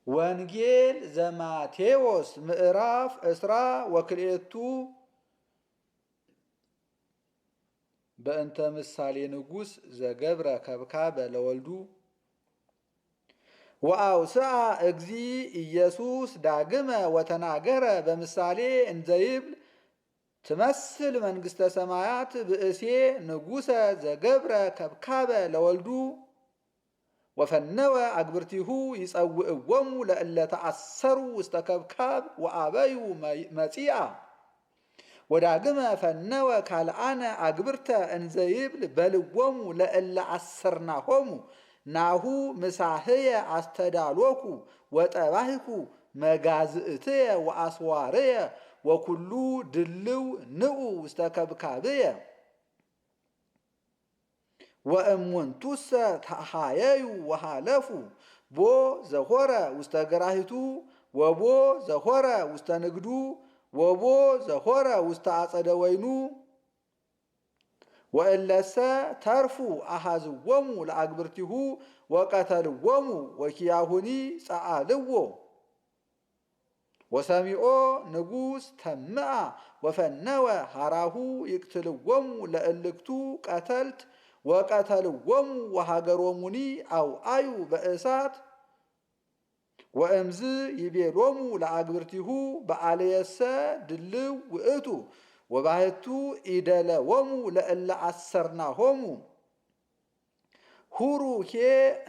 ወንጌል ዘማቴዎስ ምዕራፍ እስራ ወክልኤቱ በእንተ ምሳሌ ንጉሥ ዘገብረ ከብካበ ለወልዱ ወአውስአ እግዚ ኢየሱስ ዳግመ ወተናገረ በምሳሌ እንዘይብል ትመስል መንግሥተ ሰማያት ብእሴ ንጉሠ ዘገብረ ከብካበ ለወልዱ ወፈነወ አግብርቲሁ ይጸውዕዎሙ ለእለ ተአሰሩ ውስተ ከብካብ ወአበዩ መጺአ ወዳግመ ፈነወ ካልአነ አግብርተ እንዘይብል በልዎሙ ለእለ አሰርናሆሙ ናሁ ምሳህየ አስተዳሎኩ ወጠባህኩ መጋዝእትየ ወአስዋርየ ወኩሉ ድልው ንዑ ውስተ ከብካብየ ወእሙንቱሰ ተሃየዩ ወሃለፉ ቦ ዘሆረ ውስተ ገራሂቱ ወቦ ዘሆረ ውስተ ንግዱ ወቦ ዘሆረ ውስተ አጸደ ወይኑ ወእለሰ ተርፉ አሃዝዎሙ ለአግብርቲሁ ወቀተልዎሙ ወኪያሁኒ ጸአልዎ ወሰሚኦ ንጉሥ ተምአ ወፈነወ ሃራሁ ይቅትልዎሙ ለእልክቱ ቀተልት ወቀተልዎሙ ወሃገሮሙኒ አውአዩ በእሳት ወእምዝ ይቤሎሙ ለአግብርቲሁ በአልየሰ ድልው ውእቱ ወባህቱ ኢደለዎሙ ለእለ አሰርናሆሙ ሁሩ ሄ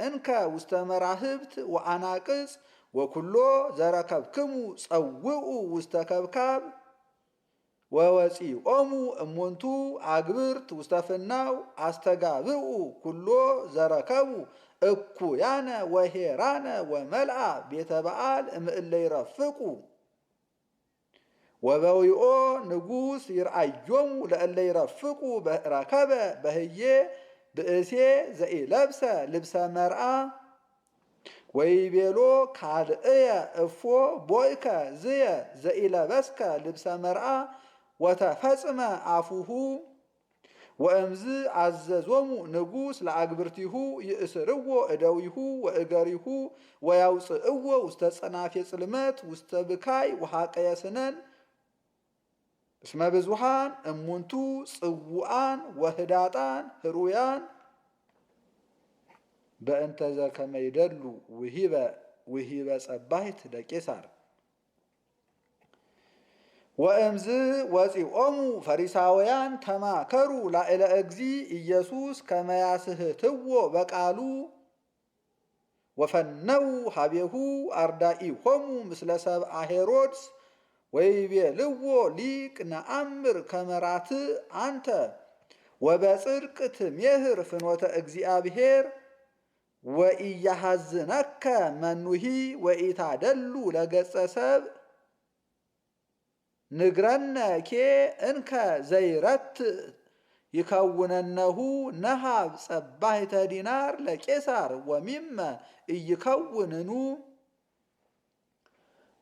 እንከ ውስተ መራህብት ወአናቅጽ ወኩሎ ዘረከብክሙ ጸውዑ ውስተ ከብካብ ወወፂኦሙ እሙንቱ አግብርት ውስተ ፍናው አስተጋብኡ ኩሎ ዘረከቡ እኩያነ ወሄራነ ወመልአ ቤተ በዓል እምእለ ይረፍቁ ወበዊኦ ንጉሥ ይርአዮሙ ለእለ ይረፍቁ ረከበ በህዬ ብእሴ ዘኢለብሰ ልብሰ መርአ ወይቤሎ ካልእየ እፎ ቦይከ ዝየ ዘኢለበስከ ልብሰ መርአ ወተፈጽመ አፉሁ ወእምዝ አዘዞሙ ንጉሥ ለአግብርቲሁ ይእስርዎ እደዊሁ ወእገሪሁ ወያውፅእዎ ውስተ ጸናፌ ጽልመት ውስተ ብካይ ወሃቀየ ስነን እስመ ብዙሃን እሙንቱ ጽውዓን ወህዳጣን ህሩያን በእንተ ዘከመ ይደሉ ውሂበ ጸባሂት ለቄሳር ወእምዝ ወፂኦሙ ፈሪሳውያን ተማከሩ ላዕለ እግዚ ኢየሱስ ከመ ያስሕትዎ በቃሉ ወፈነው ሀቤሁ አርዳኢሆሙ ምስለ ሰብአ ሄሮድስ ወይቤልዎ ሊቅ ነአምር ከመ ራትዕ አንተ ወበጽድቅ ትሜህር ፍኖተ እግዚአብሔር ወኢያሐዝነከ መኑሂ ወኢታደሉ ለገጸ ሰብእ ንግረነ ኬ እንከ ዘይረትዕ ይከውነነሁ ነሃብ ጸባሂተ ዲናር ለቄሳር ወሚመ ኢይከውንኑ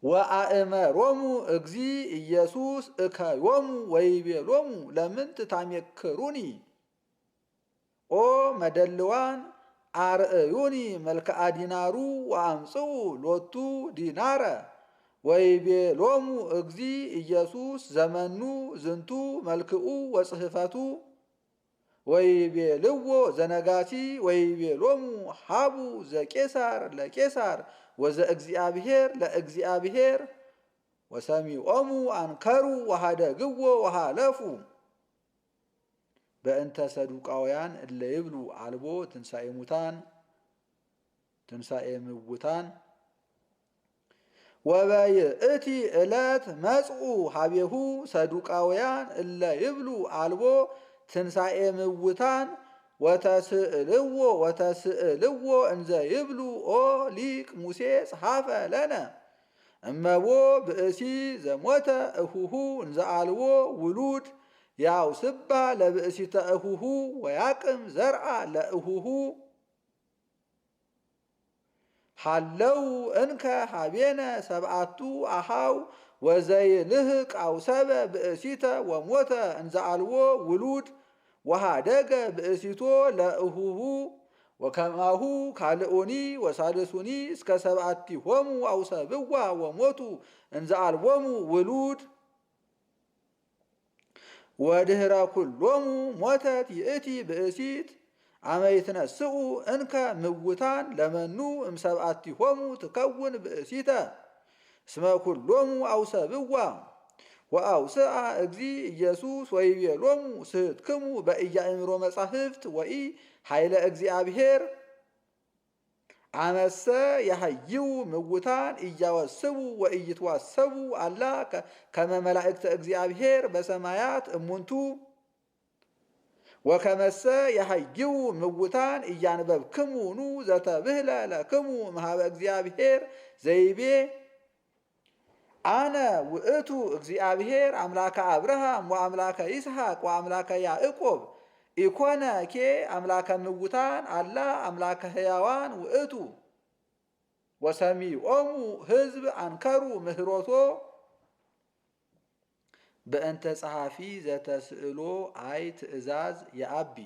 ወአእመሮሙ እግዚ ኢየሱስ እከዮሙ ወይቤሎሙ ለምንት ታሜክሩኒ ኦ መደልዋን አርእዩኒ መልክዓ ዲናሩ ወአምጽኡ ሎቱ ዲናረ ወይቤሎሙ እግዚ ኢየሱስ ዘመኑ ዝንቱ መልክኡ ወጽሕፈቱ ወይቤልዎ ዘነጋሲ ወይቤሎሙ ሃቡ ዘቄሳር ለቄሳር ወዘእግዚአብሔር ለእግዚአብሔር ወሰሚዖሙ አንከሩ ወሃደግዎ ወሃለፉ በእንተ ሰዱቃውያን እለ ይብሉ አልቦ ትንሣኤ ሙታን ትንሣኤ ምውታን ወበይእቲ ዕለት መጽኡ ሀቤሁ ሰዱቃውያን እለ ይብሉ አልቦ ትንሣኤ ምውታን ወተስእልዎ እንዘ ይብሉ ኦ ሊቅ ሙሴ ጸሐፈ ለነ እመቦ ብእሲ ዘሞተ እሁሁ እንዘ አልቦ ውሉድ ያውስባ ለብእሲተ እሁሁ ወያቅም ዘርአ ለእሁሁ ሃለው እንከ ሀቤነ ሰብአቱ አሃው ወዘይልህቅ አውሰበ ብእሲተ ወሞተ እንዘ አልቦ ውሉድ ወሃደገ ብእሲቶ ለእሁሁ ወከማሁ ካልኡኒ ወሳልሱኒ እስከ ሰብአቲሆሙ አውሰብዋ ወሞቱ እንዘ አልቦሙ ውሉድ ወድህረ ኩሎሙ ሞተት ይእቲ ብእሲት አመ ይትነስኡ እንከ ምውታን ለመኑ እምሰብአቲሆሙ ትከውን ብእሲተ እስመ ኩሎሙ አውሰብዋ ወአውስአ እግዚ ኢየሱስ ወይቤሎሙ ስሕትክሙ በኢያእምሮ መጻሕፍት ወኢ ኃይለ እግዚአብሔር አመሰ ያህይው ምውታን እያወስቡ ወኢይትዋሰቡ አላ ከመ መላእክተ እግዚአብሔር በሰማያት እሙንቱ ወከመሰ ያህይው ምውታን እያንበብክሙ ኑ ዘተብህለ ለክሙ እምኀበ እግዚአብሔር ዘይቤ አነ ውእቱ እግዚአብሔር አምላከ አብርሃም ወአምላከ ይስሐቅ ወአምላከ ያዕቆብ ኢኮነ ኬ አምላከ ምውታን አላ አምላከ ሕያዋን ውእቱ ወሰሚዖሙ ሕዝብ አንከሩ ምህሮቶ በእንተ ጸሐፊ ዘተስእሎ አይ ትእዛዝ የአቢ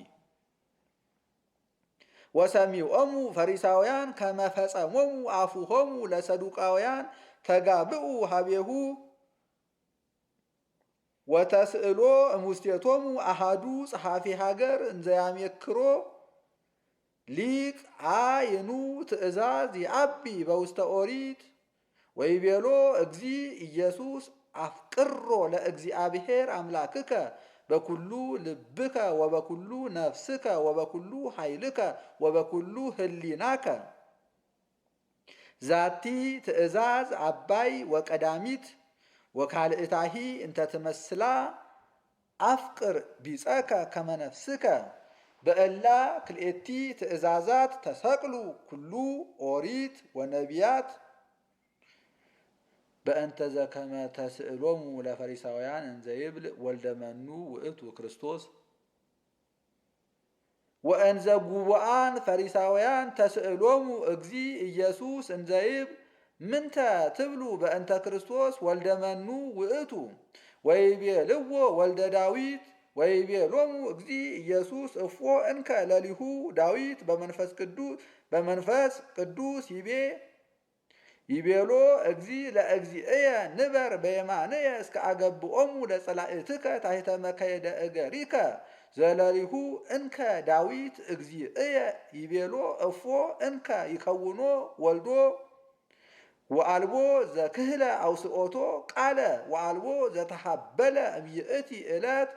ወሰሚዖሙ ፈሪሳውያን ከመ ፈጸሞሙ አፉሆሙ ለሰዱቃውያን ተጋብኡ ሀቤሁ ወተስእሎ እሙስቴቶሙ አሃዱ ጸሐፊ ሀገር እንዘያሜክሮ ሊቅ አይኑ ትእዛዝ የአቢ በውስተ ኦሪት ወይቤሎ እግዚ ኢየሱስ አፍቅሮ ለእግዚአብሔር አምላክከ በኩሉ ልብከ ወበኩሉ ነፍስከ ወበኩሉ ኃይልከ ወበኩሉ ህሊናከ ዛቲ ትእዛዝ አባይ ወቀዳሚት ወካልእታሂ እንተ ትመስላ አፍቅር ቢጸከ ከመ ነፍስከ በእላ ክልኤቲ ትእዛዛት ተሰቅሉ ኩሉ ኦሪት ወነቢያት በእንተ ዘከመ ተስእሎሙ ለፈሪሳውያን እንዘ ይብል ወልደ መኑ ውእቱ ክርስቶስ ወእንዘ ጉቡአን ፈሪሳውያን ተስእሎሙ እግዚ ኢየሱስ እንዘ ይብል ምንተ ትብሉ በእንተ ክርስቶስ ወልደ መኑ ውእቱ ወይቤልዎ ወልደ ዳዊት ወይቤሎሙ እግዚ ኢየሱስ እፎ እንከ ለሊሁ ዳዊት በመንፈስ ቅዱስ ይቤሎ እግዚ ለእግዚእየ ንበር በየማንየ እስከ አገብኦሙ ለጸላእትከ ታሕተ መከየደ እገሪከ ዘለሊሁ እንከ ዳዊት እግዚእየ ይቤሎ እፎ እንከ ይከውኖ ወልዶ ወአልቦ ዘክህለ አውስኦቶ ቃለ ወአልቦ ዘተሃበለ እምይእቲ ዕለት